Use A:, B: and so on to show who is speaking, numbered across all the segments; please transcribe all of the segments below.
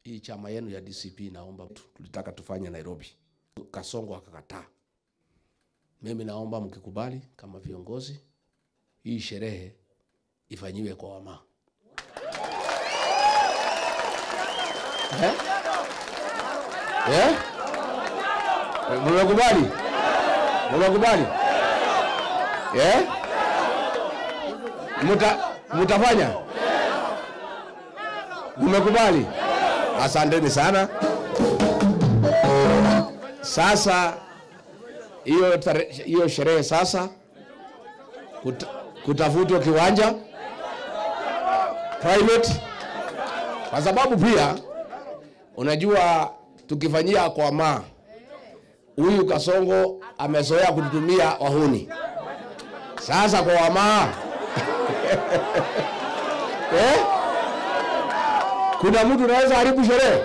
A: hii chama yenu ya DCP naomba tulitaka tufanye Nairobi. Kasongo akakataa. Mimi naomba mkikubali kama viongozi hii sherehe ifanyiwe kwa Wama. Mnakubali? Mnakubali? Mtafanya? Mmekubali? Asanteni sana. Sasa hiyo sherehe sasa kutafutwa kiwanja private, kwa sababu pia unajua tukifanyia kwa Wama, huyu Kasongo amezoea kututumia wahuni. Sasa kwa Wama kuna mtu anaweza haribu sherehe?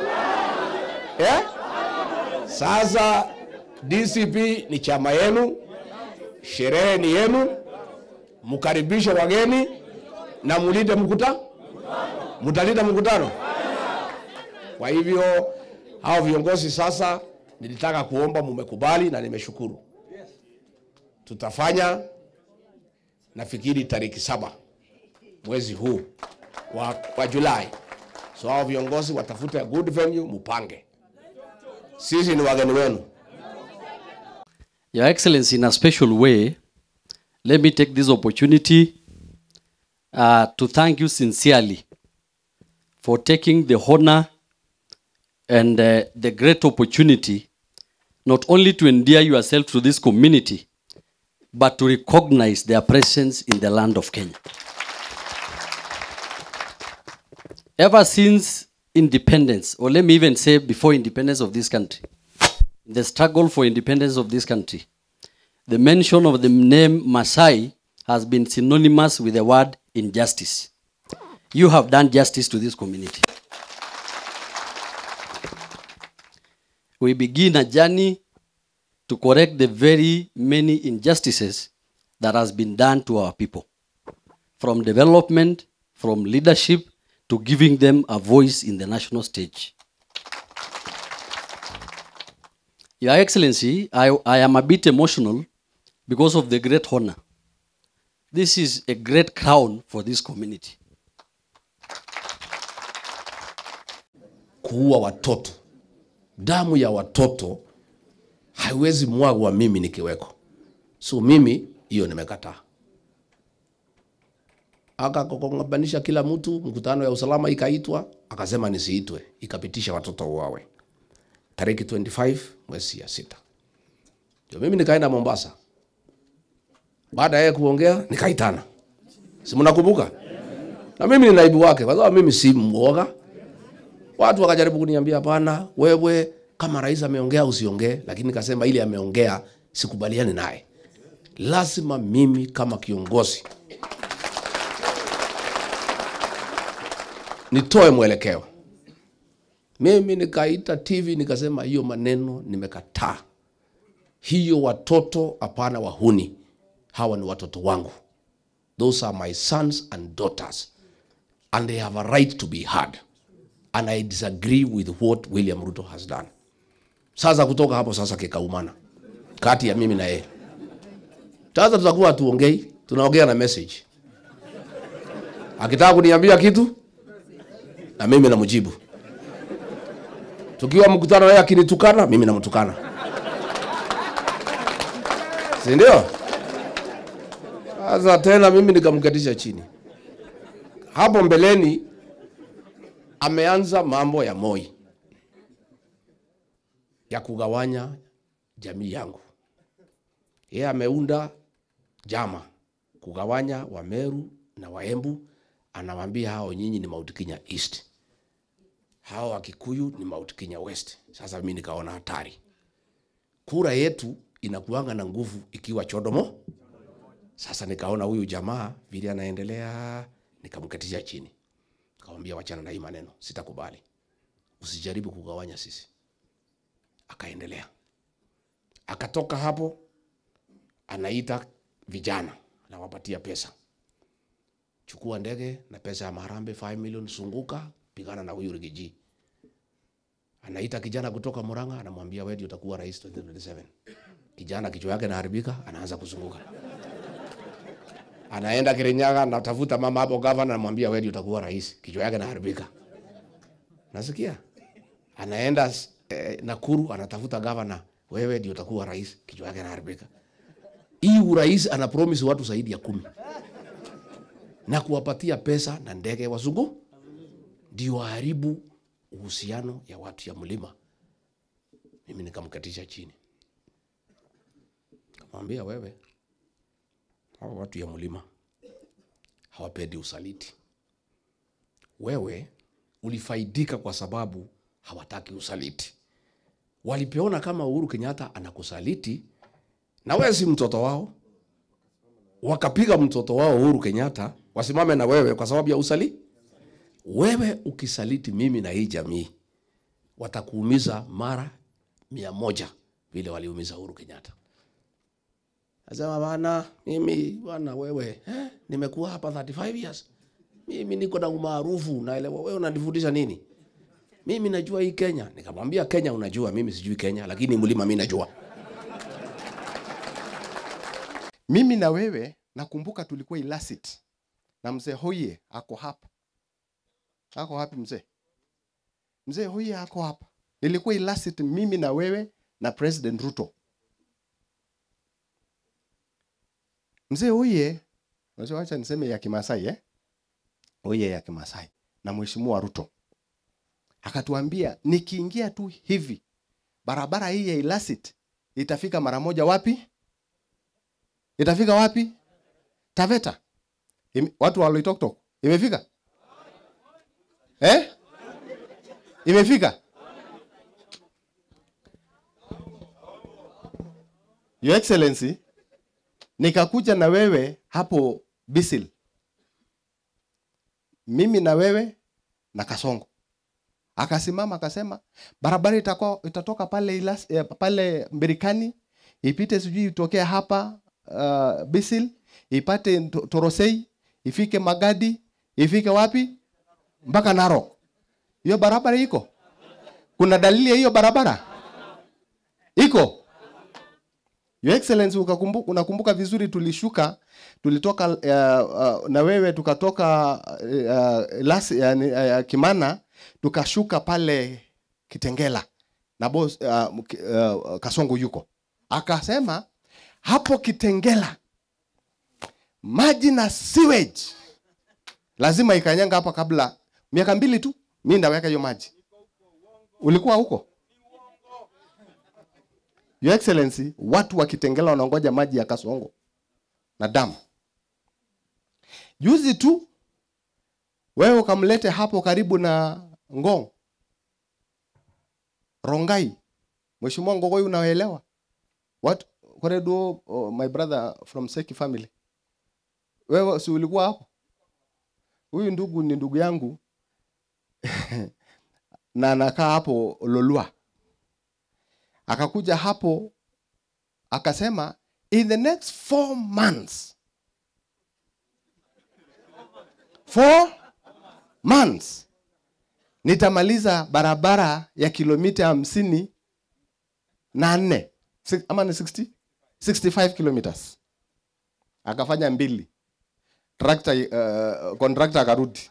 A: Sasa DCP ni chama yenu, sherehe ni yenu, mkaribishe wageni na mulinde mkutano. Mtalinda mkutano. Kwa hivyo hao viongozi sasa nilitaka kuomba mmekubali na nimeshukuru. Tutafanya nafikiri tariki 7 mwezi huu wa Julai. So hao viongozi watafute a good venue mupange. Sisi ni wageni wenu.
B: Your Excellency, in a special way, let me take this opportunity to thank you sincerely for taking the honor and the great opportunity not only to endear yourself to this community, but to recognize their presence in the land of Kenya. Ever since independence, or let me even say before independence of this country, the struggle for independence of this country, the mention of the name Masai has been synonymous with the word injustice. You have done justice to this community. We begin a journey to correct the very many injustices that has been done to our people, from development, from leadership, to giving them a voice in the national stage. Your Excellency, I am a bit emotional because of the great honor. This is a great crown for this community.
A: Kuua watoto, damu ya watoto haiwezi mwagwa mimi nikiweko. So mimi hiyo nimekataa. Akakongabanisha kila mtu, mkutano ya usalama ikaitwa, akasema nisiitwe, ikapitisha watoto uawe. Tariki 25 mwezi ya 6. Ndio mimi nikaenda Mombasa. Baada ya kuongea nikaitana. Si mnakumbuka? Na mimi ni naibu wake, kwa sababu mimi si muoga. Watu wakajaribu kuniambia hapana, wewe kama rais ameongea usiongee, lakini nikasema ili ameongea sikubaliani naye. Lazima mimi kama kiongozi nitoe mwelekeo. Mimi nikaita TV nikasema hiyo maneno nimekataa. Hiyo watoto hapana wahuni. Hawa ni watoto wangu. Those are my sons and daughters. And they have a right to be heard. And I disagree with what William Ruto has done. Sasa kutoka hapo sasa kikaumana kati ya mimi na yeye. Sasa tutakuwa tuongei, tunaongea na message. Akitaka kuniambia kitu na mimi namjibu. Tukiwa mkutano yeye akinitukana, mimi namtukana. Si ndio? Sasa tena mimi nikamkatisha chini. Hapo mbeleni ameanza mambo ya Moi ya kugawanya jamii yangu. Yeye ameunda jama kugawanya Wameru na Waembu, anawaambia hao nyinyi ni Mount Kenya East. Hao wa Kikuyu ni Mount Kenya West. Sasa mimi nikaona hatari. Kura yetu inakuanga na nguvu ikiwa chodomo. Sasa nikaona huyu jamaa vile anaendelea, nikamkatisha chini. Nikamwambia wachana na hii maneno, sitakubali. Usijaribu kugawanya sisi. Akaendelea. Akatoka hapo anaita vijana na wapatia pesa. Chukua ndege na pesa ya Maharambe 5 million, sunguka pigana na huyu Rigiji. Anaita kijana kutoka Murang'a, anamwambia wewe ndio utakuwa rais 2027. Kijana kichwa yake inaharibika, anaanza kuzunguka. Anaenda Kirinyaga, anatafuta mama hapo governor, anamwambia wewe ndio utakuwa rais, kichwa yake inaharibika. Nasikia? Anaenda Nakuru, anatafuta governor, wewe ndio utakuwa rais, kichwa yake inaharibika. Hii urais ana promise watu zaidi ya 10. Na kuwapatia pesa na ndege wazungu ndio haribu uhusiano ya watu ya mlima. Mimi nikamkatisha chini. Kamwambia wewe, hao watu ya mlima hawapendi usaliti. Wewe ulifaidika kwa sababu hawataki usaliti. Walipoona kama Uhuru Kenyatta anakusaliti na wewe si mtoto wao, wakapiga mtoto wao Uhuru Kenyatta wasimame na wewe kwa sababu ya usaliti. Wewe ukisaliti mimi na hii jamii, watakuumiza mara 100 vile waliumiza Uhuru Kenyatta. Nasema bana, mimi bwana wewe, nimekuwa hapa 35 years. Mimi niko na umaarufu, naelewa wewe unanifundisha nini? Mimi najua hii Kenya. Nikamwambia Kenya unajua, mimi sijui Kenya, lakini mlima mimi najua.
C: Mimi na wewe nakumbuka tulikuwa Ilasit. Na mzee Hoye ako hapa. Ako hapi mzee? Mzee Hoye ako hapa. Nilikuwa Ilasit mimi na wewe na President Ruto. Mzee Hoye, wacha niseme ya Kimasai Hoye ya Kimasai na Mheshimiwa Ruto. Akatuambia nikiingia tu hivi barabara hii ya Ilasit itafika mara moja wapi? Itafika wapi? Taveta. Watu wa Loitoktok. Imefika? Imefika? Your Excellency, nikakuja na wewe hapo Bisil. Mimi na wewe na Kasongo. Akasimama akasema barabara itatoka pale pale Mbirikani, ipite sijui itokea hapa Bisil, ipate Torosei, ifike Magadi, ifike wapi? Mpaka Narok. Hiyo barabara iko? Kuna dalili ya hiyo barabara? Iko? Your Excellency, unakumbuka vizuri tulishuka, tulitoka na wewe tukatoka Kimana, tukashuka pale Kitengela na boss Kasongo yuko. Akasema hapo Kitengela maji na sewage lazima ikanyanga hapa kabla miaka 2 tu mimi ndaweka hiyo maji. Ulikuwa huko? Your Excellency, watu wa Kitengela wanaongoja maji ya Kasongo na damu. Juzi tu wewe ukamlete hapo karibu na Ngong, Rongai. Mheshimiwa Ngogoi, unaelewa? What Koredo, my brother from Seki family. Wewe si ulikuwa hapo? Huyu ndugu ni ndugu yangu na anakaa hapo Lolua. Akakuja hapo akasema in the next 4 months 4 months nitamaliza barabara ya kilomita 54 ama ni 65 kilometers. Akafanya 2. Contractor akarudi.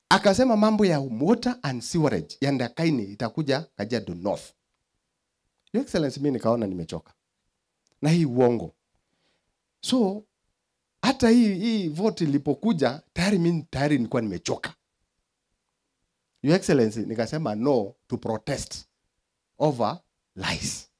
C: Akasema mambo ya water and sewerage ya Ndakaini itakuja Kajiado North. Your Excellency, mimi nikaona nimechoka na hii uongo. So hata hii vote ilipokuja tayari nilikuwa nimechoka. Your Excellency, nikasema no to protest over lies.